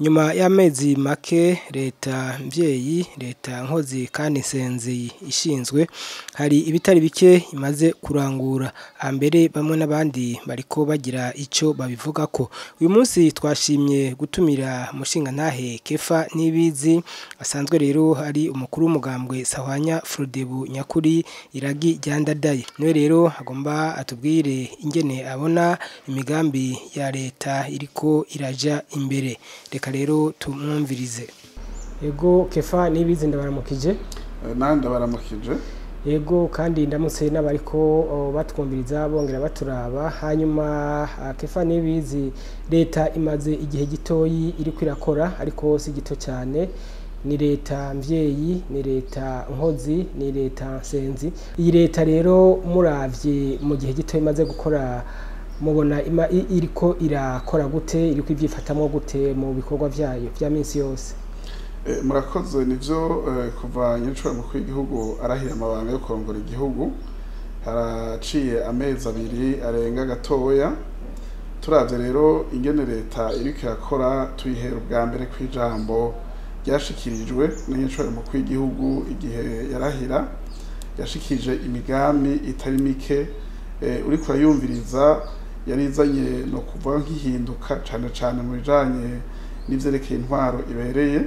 nyuma y'amezi make leta mvyeyi leta nkozi kandi nsenzi ishinzwe hari ibitari bike imaze kurangura ambere bamwe n'abandi bariko bagira ico babivugako uyu munsi twashimye gutumira mushinga ntahe Kefa Nibizi asanzwe rero hari umukuru w'umugambwe sahwanya FRODEBU nyakuri iragi ryandadaye niwe rero agomba atubwire ingene abona imigambi ya leta iriko iraja imbere reka rero tumwumvirize ego Kefa Nibizi ndabaramukije nanda baramukije ego kandi ndamutse n'abariko batwumviriza bongera baturaba hanyuma Kefa Nibizi leta imaze igihe gitoyi iriko irakora ariko si gito cyane ni leta mvyeyi ni leta nkozi ni leta nsenzi iyi leta rero muravye mu gihe gito imaze gukora mubona iriko irakora gute iriko ivyifatamwo gute mu bikorwa vyayo vya minsi yose murakoze nivyo kuva nyacura mu kw'igihugu arahira amabanga yo kurongora igihugu haraciye amezi abiri arenga gatoya turavye rero ingene leta iriko irakora tuyihera ubwa mbere kw'ijambo ryashikirijwe n'anyacura mu kw'igihugu igihe yarahira yashikije imigambi itari mike uriko urayumviriza yarizanye no kuva nk'ihinduka cane mu bijanye n'ivyerekeye intwaro ibereye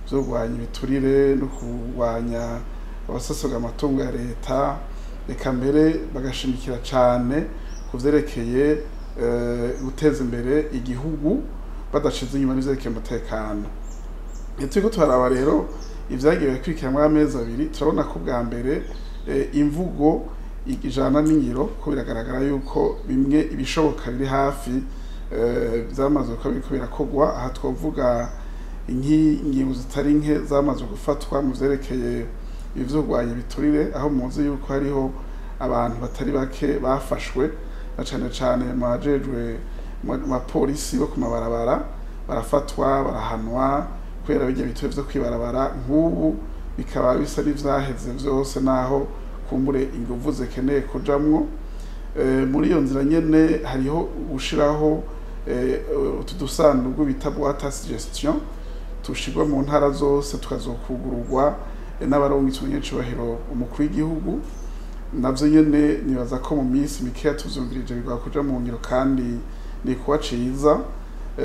vyo kurwanya ibiturire no kurwanya abasasoga amatungo ya leta eka mbere bagashimikira cane ku vyerekeye guteza imbere igihugu badashize inyuma n'ivyerekeye umutekano turiko turaraba rero ivyagiye bikurikiranwa amezi abiri turabona ko bwa mbere imvugo ijana n'ingiro ko biragaragara yuko bimwe ibishoboka biri hafi vyamaze ko biriko birakogwa aha twovuga ingingo zitari nke zamaze gufatwa mu vyerekeye ivyo kurwanya ibiturire aho muzi yuko hariho abantu batari bake bafashwe na cane majejwe ma polisi bo ku mabarabara barafatwa barahanwa kubera bijya biturire vyo kwibarabara nk'ubu bikaba bisa n'ivyaheze vyose naho kumbure inguvu zikeneye kujamwo muri iyo nzira nyene hariho gushiraho utudusandugu bita boîte suggestion tushirwa mu ntara zose tukazokugururwa n'abarongozi b'icubahiro umukuru w'igihugu navyo nyene nibaza ko mu minsi mikeya tuvyumvirije bigwa kuja mu ngiro kandi ni kuba ciza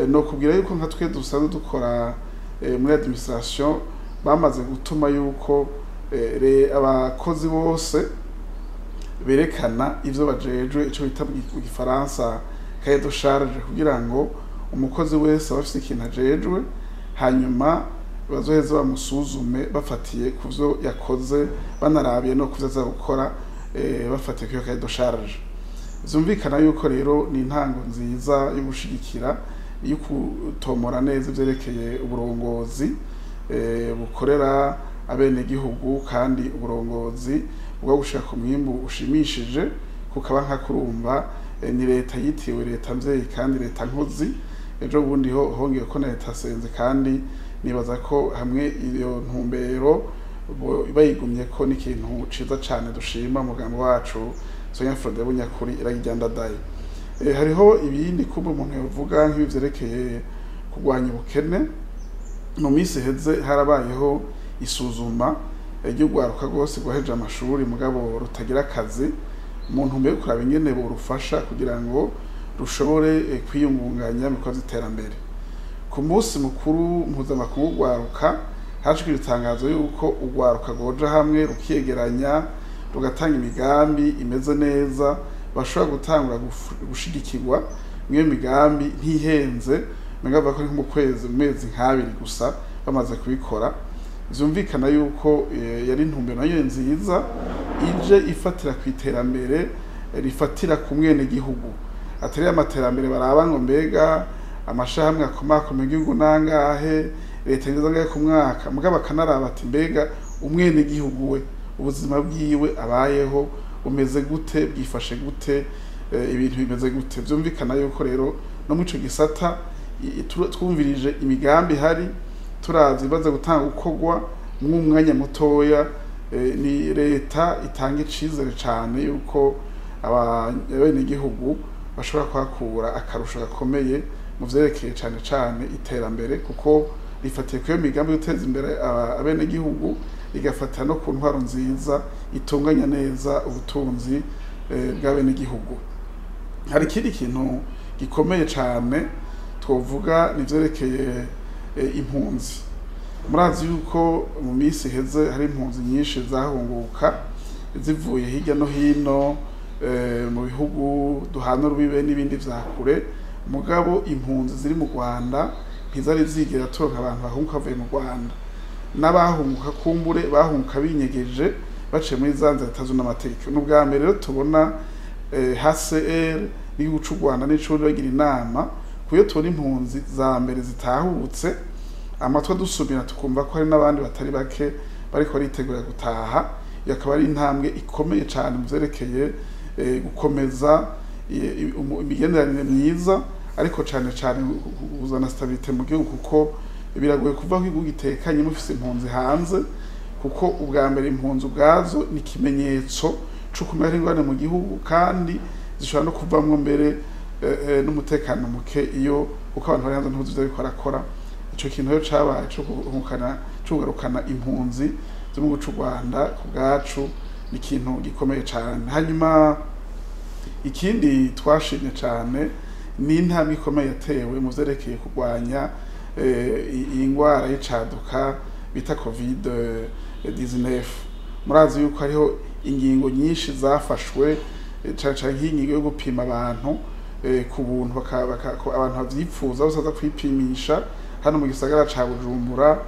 no kubwira yuko nka twe dusanzwe dukora muri administration bamaze gutuma yuko abakozi bose berekana ivyo bajejwe ico bita mu gifaransa cahier de charge kugira ngo umukozi wese abafite ikintu ajejwe hanyuma bazoheza bamusuzume bafatiye kuvyo yakoze banarabiye no kuvyo aza gukora bafatiye ku cahier de charge vyumvikana yuko rero ni intango nziza yo gushigikira yo kutomora neza ivyerekeye uburongozi bukorera abene gihugu kandi uburongozi bwo gushaka ku mwimbu ushimishije kukaba nka kurumva ni leta yitiwe leta mvyeyi kandi leta nkozi ejo bundi hongeye ko na leta senze kandi nibaza ko hamwe iyo ntumbero bayigumye ko n'ikintu ciza cane dushima mugambo wacu sonya FRODEBU nyakuri iragiryandadaye hariho ibindi kuba umuntu yavuga nk'ivyerekeye kurwanya ubukene mu minsi heze harabayeho isuzuma ry'ugwaruka rwose rwaheje amashuri mugabo rutagira akazi umuntu mbere kuraba ingene borufasha kugira ngo rushobore kwiyungunganya mu bikorwa vy'iterambere ku munsi mukuru mpuzamakungu w'ugwaruka hashikira itangazo yuko ugwaruka rwoja hamwe rukiyegeranya rugatanga imigambi imeze neza bashobora gutangura gushigikirwa mwiyo migambi ntihenze mugabo ko mu kwezi mu mezi nk'abiri gusa bamaze kubikora vyumvikana yuko yari intumbero nayo nziza ije ifatira ku iterambere rifatira ku mwene gihugu atari amaterambere baraba ngo mbega amashahamwe akomakomeye igihugu nangahe leta ngeza ngahe ku mwaka mugabo akanaraba ati mbega umwene gihugu we ubuzima bwiwe abayeho umeze gute bwifashe gute ibintu bimeze gute vyumvikana yuko rero no mu ico gisata twumvirije imigambi hari turavye baza gutanga ukogwa mw'umwanya mutoya ni leta itanga icizere cane yuko abene gihugu bashobora kwakura akarusho gakomeye mu vyerekeye cane cane iterambere kuko rifatiye kuyo migambi guteza imbere abene gihugu rigafata no ku ntwaro nziza itunganya neza ubutunzi bw'abene gihugu. Hari ikindi kintu gikomeye cane twovuga nivyerekeye impunzi. Murazi yuko mu minsi heze hari impunzi nyinshi zahunguka zivuye hirya no hino mu bihugu duhana urubibe n'ibindi vya kure, mugabo impunzi ziri mu Rwanda ntizari zigera turonka abantu bahunguka bavuye mu Rwanda, n'abahunguka kumbure bahunguka binyegeje baciye muri za nzira zitazo n'amategeko. N'ubwa mbere rero tubona HCR n'igihugu c'u Rwanda n'ico bagira inama kuyo tubona impunzi za mbere zitahutse amatwa dusubira tukumva ko hari n'abandi batari bake bariko baritegura gutaha. Iyo akaba ari intambwe ikomeye cane mu vyerekeye gukomeza imigenderanire myiza, ariko cane cane kuzana stabilite mu gihugu kuko biragoye kuva ko igihugu gitekanye mufise impunzi hanze, kuko ubwa mbere impunzi ubwazo ni ikimenyetso co kumera ingwane mu gihugu kandi zishobora no kuvamwo mbere n'umutekano muke iyo kuko abantu bari hanze ntuzi ivyo bariko barakora. Ico kintu rero cabaye co kugarukana impunzi zo mu gihugu c'u Rwanda ku bwacu ni ikintu gikomeye cane. Hanyuma ikindi twashimye cane ni intambwe ikomeye yatewe mu vyerekeye kurwanya iyi ngwara y'icaduka bita COVID-19. Murazi yuko hariho ingingo nyinshi zafashwe cane cane nk'ingingo yo gupima abantu ku buntu abantu bavyipfuza basaza kwipimisha hano mu gisagara ca Bujumbura,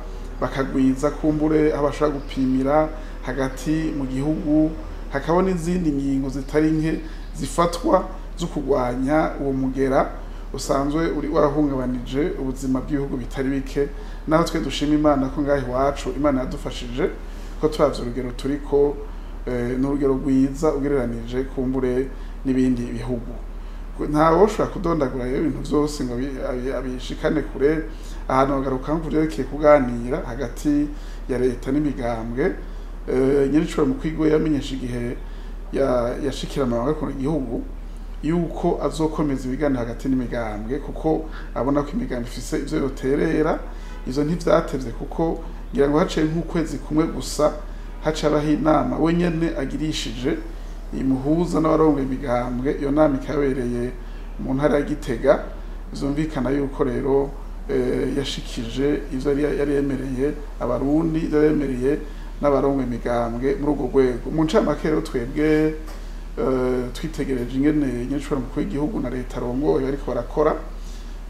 bakagwiza kumbure aho bashobora gupimira hagati mu gihugu, hakabona izindi ngingo zitari nke zifatwa zo kurwanya uwo mugera usanzwe uri warahungabanije ubuzima bw'ibihugu bitari bike. Naho twe dushima Imana ko ngaho iwacu Imana yadufashije ko turavye urugero turiko n'urugero rwiza ugereranije kumbure n'ibindi bihugu. Ntawe ushobora kudondagura ibintu vyose ngo abishikane kure. Ahantu bagaruka ngo vyerekeye kuganira hagati ya leta n'imigambwe. Nyiricura mu kwigo yamenyesha igihe yashikira amabanga ku gihugu yuko azokomeza ibiganiro hagati n'imigambwe kuko abona ko imigambwe ifise ivyo yoterera. Ivyo ntivyatevye kuko ngira ngo haciye nk'ukwezi kumwe gusa haca abaho inama we nyene agirishije imuhuza n'abarongoye imigambwe. Iyo nama ikabereye mu ntara ya Gitega. Bizumvikana yuko rero yashikije ivyo yari yemereye abarundi, ivyo yemereye n'abarongoye imigambwe muri urwo rwego. Mu ncamake rero twebwe twitegereje ingene nyinshura mukuru w'igihugu na leta arongoye bariko barakora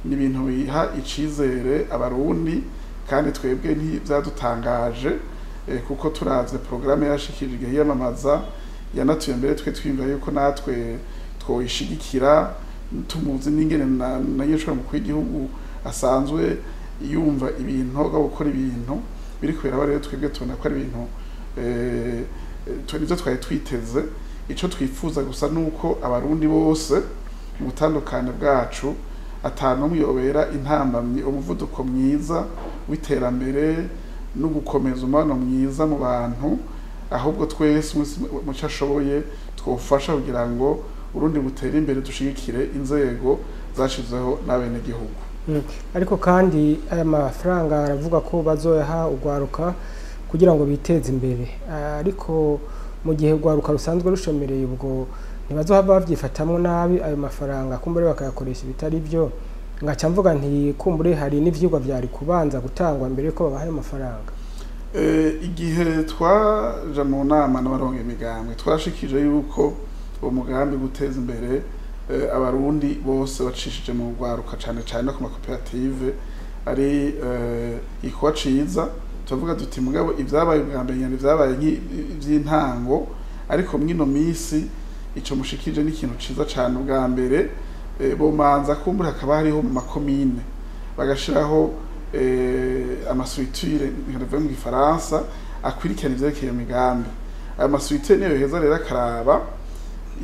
ni ibintu biha icizere abarundi, kandi twebwe ntivyadutangaje kuko turavye programme yashikije igihe yamamaza yanatuye mbere twe twimva yuko natwe twoyishigikira tumuzi n'ingene na nyinshura mukuru w'igihugu asanzwe yumva ibintu go gukora ibintu biri kubera rero twebwe tubona ko ari ibintu twebwe twari twiteze. Ico twifuza gusa nuko abarundi bose mu butandukane bwacu atanu muyobera intambamye umuvuduko mwiza w'iterambere no gukomeza umubano mwiza mu bantu, ahubwo twese mucashoboye twofasha kugira ngo urundi butere imbere dushigikire inzego zashizeho n'abene gihugu. Ariko kandi aya mafaranga aravuga ko bazoyaha ugwaruka kugira ngo biteze imbere, ariko mu gihe ugwaruka rusanzwe rushomereye ubwo ntibazohava bavyifatamwo nabi ayo mafaranga kumbure bakayakoresha ibitari byo. Ngaca mvuga nti kumbure hari n'ivyigwa vyari kubanza gutangwa mbere ko babaha ayo mafaranga. Igihe twaja mu nama n'abarongoye imigambwe twashikije yuko uwo mugambi guteza imbere abarundi bose bacishije mu rwaruka cane cane no ku makoperative ari ikuwa ciza. Tuvuga duti mugabo ivyabaye ubwa mbere nyane vyabaye nk'ivy'intango, ariko mwino misi ico mushikije n'ikintu ciza cane. Ubwa mbere bomanza kumbura hakaba hariho mu makomine bagashiraho amasuiture bivuye mu Gifaransa akwirikirana ivyerekeye imigambi. Ayo masuiture niyo heza rero akaraba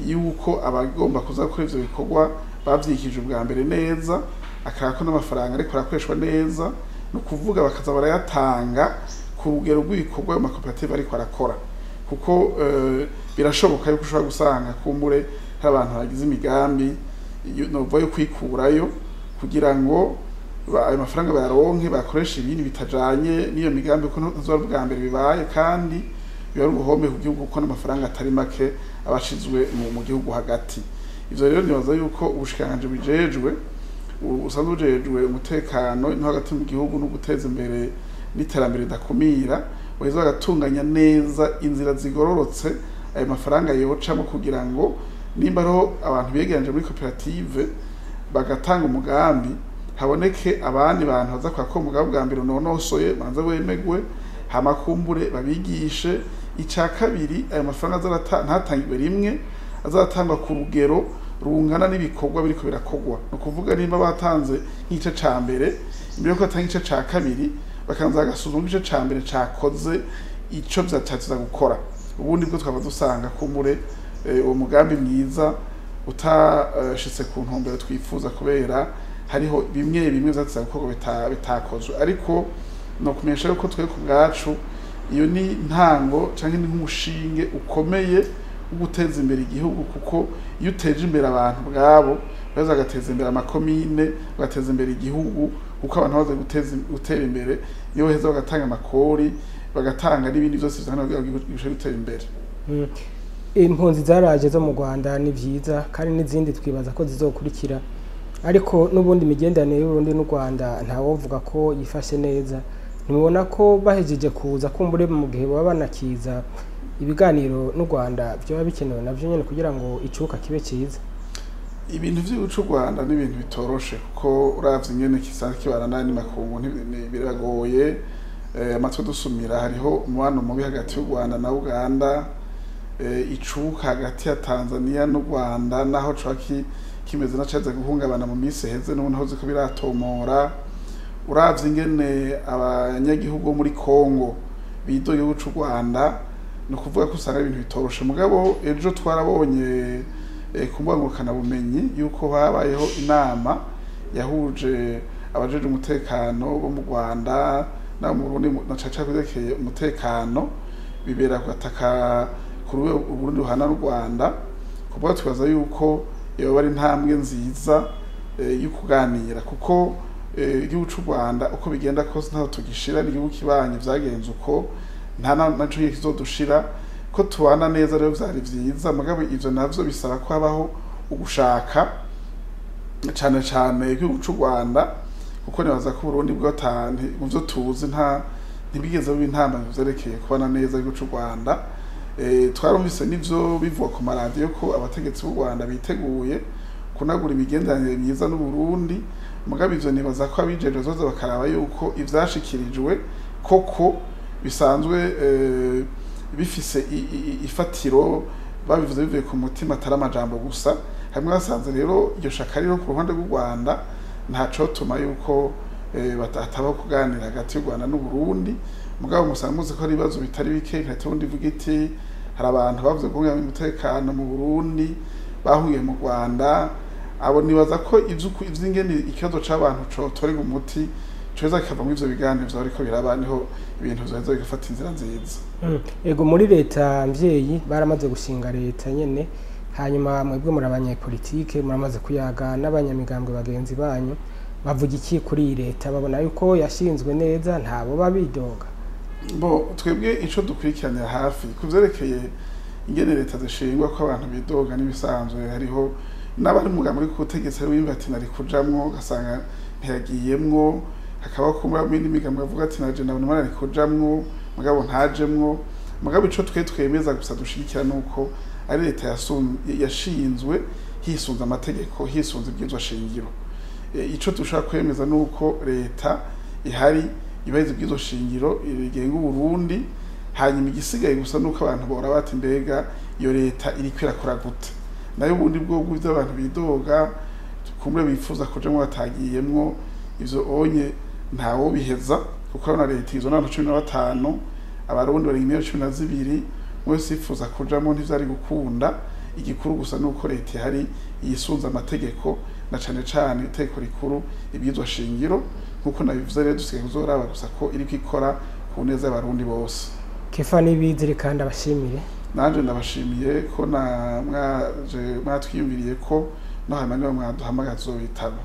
yuko abagomba kuza gukora ivyo bikorwa bavyikije ubwa mbere neza, akarako n'amafaranga ariko arakoreshwa neza, no kuvuga bakaza barayatanga ku rugero rw'ibikorwa mu makoperative ariko arakora, kuko birashoboka yuko ushobora gusanga kumbure hari abantu bagize imigambi novuga yo kwikurayo kugira ngo ayo mafaranga bayaronke bakoresha ibindi bitajanye n'iyo migambi ko nzoba bwa mbere bibaye kandi biba ari ubuhombe ku gihugu kuko n'amafaranga atari make abashizwe mu gihugu hagati. Ivyo rero nibaza yuko ubushikanganje bijejwe usanzwe ujejwe umutekano no hagati mu gihugu no guteza imbere n'iterambere ridakumira weza bagatunganya neza inzira zigororotse ayo mafaranga yocamo kugira ngo nimba ariho abantu begeranje muri koperative bagatanga umugambi haboneke abandi bantu baza kwako umugambi bwa mbere unonosoye banza wemegwe hamakumbure babigishe. Ica kabiri ayo mafaranga ntatangirwe rimwe azatangwa ku rugero rungana n'ibikorwa biriko birakogwa. No kuvuga nimba batanze nk'igice ca mbere imbere ko batanga igice ca kabiri bakanza gasuzuma igice ca mbere cakoze ico vyatatiza gukora. Ubundi bwo twaba dusanga kumbure uwo mugambi mwiza utashitse ku ntumbero twifuza kubera hariho bimwe vyatatiza gukorwa bitakozwe. Ariko no kumenyesha yuko twe ku bwacu iyo ni ntango canke ni nk'umushinge ukomeye uguteza imbere igihugu kuko iyo uteje imbere abantu bwabo baza gateza imbere amakomine bagateza imbere igihugu kuko abantu baza gutera imbere niyo heza bagatanga amakori bagatanga n'ibindi byose bizana gutera imbere. Impunzi zaraje zo mu Rwanda ni vyiza kandi n'izindi twibaza ko zizokurikira ariko n'ubundi imigenderanire y'Uburundi n'u Rwanda ntawovuga ko yifashe neza. Nimubona ko bahejeje kuza kumbure mu gihe baba banakiza ibiganiro n'u Rwanda byo bikenewe navyo nyene kugira ngo icuka kibe ciza? Ibintu vy'ucu Rwanda ni ibintu bitoroshe kuko uravye ingene kisanzwe kibana n'andi makungu biragoye. Amatwe dusumira hariho umubano mubi hagati y'u Rwanda na Uganda, icuka hagati ya Tanzania n'u Rwanda naho cwaki kimeze na caza guhungabana mu minsi heze n'ubu naho ziko biratomora. Uravye ingene abanyagihugu muri Kongo bidoye y'ucu Rwanda no kuvuga ko usanga ibintu bitoroshe. Mugabo ejo twarabonye kumbangukana bumenyi yuko habayeho inama yahuje abajeje umutekano bo mu Rwanda na mu Burundi na caca kuzekeye umutekano bibera gataka kuruwe Burundi hana n'u Rwanda kuvuga twaza yuko iyo bari ntambwe nziza y'ukuganira kuko igihugu cy'u Rwanda uko bigenda kose ntaho tugishira n'igihugu kibanye vyagenze uko nta naco kizodushira ko tubana neza rero vyari vyiza. Mugabo ivyo navyo bisaba ko habaho ugushaka cane cane igihugu cy'u Rwanda kuko nibaza ko Burundi bwo tante mu vyo tuzi ntibigeze b'intamba vyerekeye kubana neza igihugu cy'u Rwanda. Twarumvise nivyo bivugwa ku maradiyo ko abategetsi b'u Rwanda biteguye kunagura imigenderanire myiza n'u Burundi. Mugabo ivyo nibaza ko abijeje zoza bakaraba yuko ivyashikirijwe koko bisanzwe bifise ifatiro babivuze bivuye ku mutima atari amajambo gusa. Hamwe basanze rero iryo shaka rero ku ruhande rw'u Rwanda ntaco tuma yuko bataba kuganira hagati y'u Rwanda n'u Burundi. Mugabo musanga muzi ko ari ibibazo bitari bike nka tundi vuga iti hari abantu bavuze ko umutekano mu Burundi bahuye mu Rwanda. Abo nibaza ko ivy'ingene ikibazo c'abantu cotorega umuti coza kava mu ivyo biganiro vyo ariko biraba niho ibintu vyoza bigafata inzira nziza. Ego muri leta mvyeyi baramaze gushinga leta nyene hanyuma mwebwe muri abanyepolitike muramaze kuyaga n'abanyamigambwe bagenzi banyu bavuga iki kuri iyi leta? Babona yuko yashinzwe neza ntabo babidoga? Twebwe ico dukurikiranira hafi kuvyerekeye ingene leta zishingwa ko abantu bidoga n'ibisanzwe. Hariho n'abari mugambo muri kutegetse ari wimva ati nari kujamwo gasanga ntiyagiyemwo, hakaba kumura mu migambo bavuga ati naje nabone mara ari kujamwo mugabo ntajemwo. Mugabo ico twemeza gusa dushigikira nuko ari leta yashinzwe hisunza amategeko hisunza ibyizwa shingiro. Ico dushaka kwemeza nuko leta ihari ibaize ibyizwa shingiro irigenga u Burundi. Hanyuma igisigaye gusa nuko abantu bora bati mbega iyo leta iri kwirakora gute. Nayo ubundi bwo bw'ivyo abantu bidoga kumure bifuza kujamwo batagiyemwo ivyo onye ntawo biheza kuko na leta izo na 15 abarundi bari 12 mwese ifuza kujamwo ntivyari gukunda. Igikuru gusa nuko leta ihari yisunza amategeko na cane cane iteko rikuru ibyizwa shingiro nkuko nabivuze rero dusigaye kuzoraba gusa ko iri kwikora ku neza y'abarundi bose. Kefa nibizire kandi abashimire. Nanje ndabashimiye ko na mwatwiyumviriye ko no hamwe mwaduhamagaza bitaba.